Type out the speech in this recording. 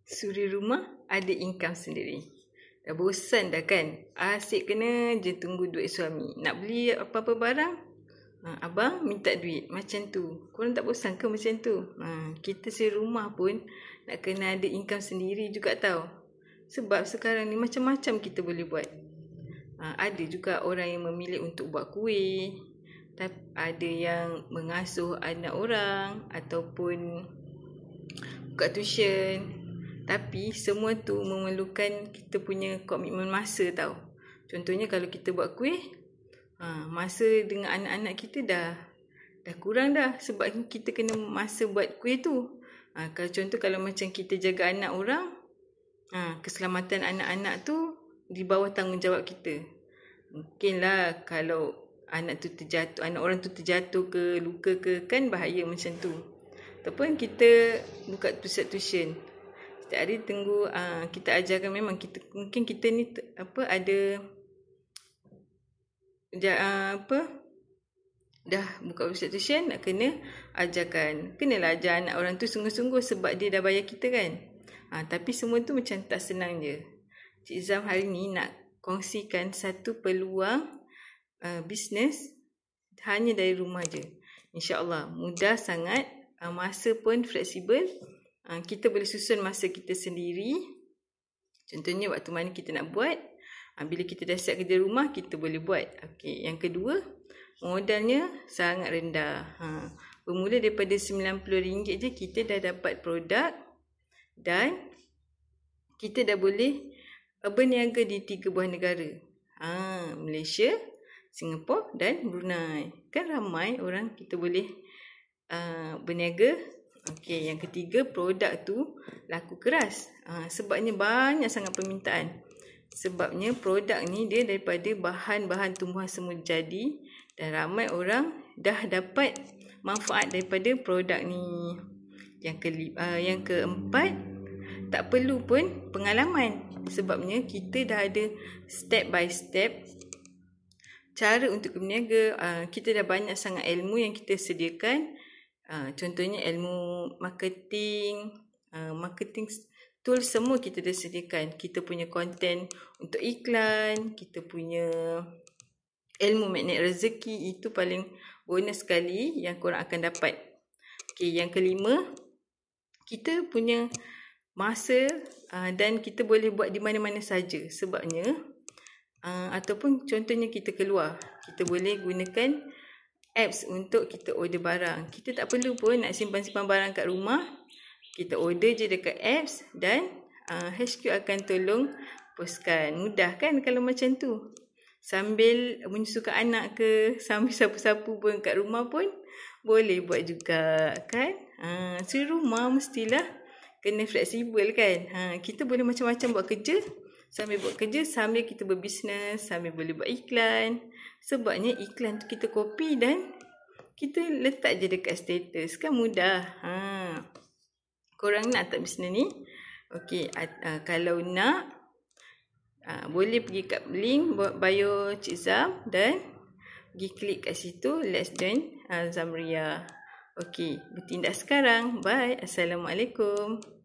Suri rumah ada income sendiri. Dah bosan dah kan? Asyik kena je tunggu duit suami. Nak beli apa-apa barang, abang minta duit. Macam tu. Korang tak bosan ke macam tu? Kita suri rumah pun nak kena ada income sendiri juga tau. Sebab sekarang ni macam-macam kita boleh buat. Ada juga orang yang memilih untuk buat kuih. Ada yang mengasuh anak orang ataupun buka tuition. Tapi semua tu memerlukan kita punya komitmen masa tau. Contohnya kalau kita buat kuih, masa dengan anak-anak kita dah kurang dah. Sebab kita kena masa buat kuih tu. Kalau macam kita jaga anak orang, keselamatan anak-anak tu di bawah tanggungjawab kita. Mungkinlah kalau anak orang tu terjatuh ke, luka ke, kan bahaya macam tu. Ataupun kita buka pusat tuition. Setiap hari tunggu kita ajarkan, memang mungkin kita ni ada dah buka pusat tuition, nak kena ajarkan. Kenalah ajar anak orang tu sungguh-sungguh sebab dia dah bayar kita kan. Tapi semua tu macam tak senang je. Cik Zam hari ni nak kongsikan satu peluang bisnes hanya dari rumah je. InsyaAllah mudah sangat, masa pun fleksibel. Kita boleh susun masa kita sendiri. Contohnya waktu mana kita nak buat. Bila kita dah siap kerja rumah, kita boleh buat. Okey, yang kedua, modalnya sangat rendah. Bermula daripada RM90 je kita dah dapat produk dan kita dah boleh berniaga di 3 buah negara. Malaysia, Singapura dan Brunei. Kan ramai orang kita boleh berniaga. Okey, yang ketiga, produk tu laku keras. Sebabnya banyak sangat permintaan. Sebabnya produk ni dia daripada bahan-bahan tumbuhan semula jadi dan ramai orang dah dapat manfaat daripada produk ni. Yang keempat, tak perlu pun pengalaman. Sebabnya kita dah ada step by step cara untuk berniaga. Kita dah banyak sangat ilmu yang kita sediakan. Contohnya ilmu marketing tool semua kita dah sediakan. Kita punya konten untuk iklan, kita punya ilmu magnet rezeki, itu paling bonus sekali yang korang akan dapat. Okey, yang kelima, kita punya masa dan kita boleh buat di mana-mana saja. Sebabnya ataupun contohnya kita keluar, kita boleh gunakan apps untuk kita order barang. Kita tak perlu pun nak simpan-simpan barang kat rumah. Kita order je dekat apps dan HQ akan tolong postkan. Mudah kan kalau macam tu? Sambil menyusukan anak ke, sambil sapu-sapu pun kat rumah pun boleh buat juga kan? Suri rumah mestilah kena fleksibel kan? Kita boleh macam-macam buat kerja. Sambil buat kerja, sambil kita berbisnes, sambil boleh buat iklan. Sebabnya iklan tu kita copy dan kita letak je dekat status. Kan mudah. Korang nak tak bisnes ni? Okey, kalau nak, boleh pergi kat link bio Cik Zam dan pergi klik kat situ. Let's join Zamria. Okey, bertindak sekarang. Bye. Assalamualaikum.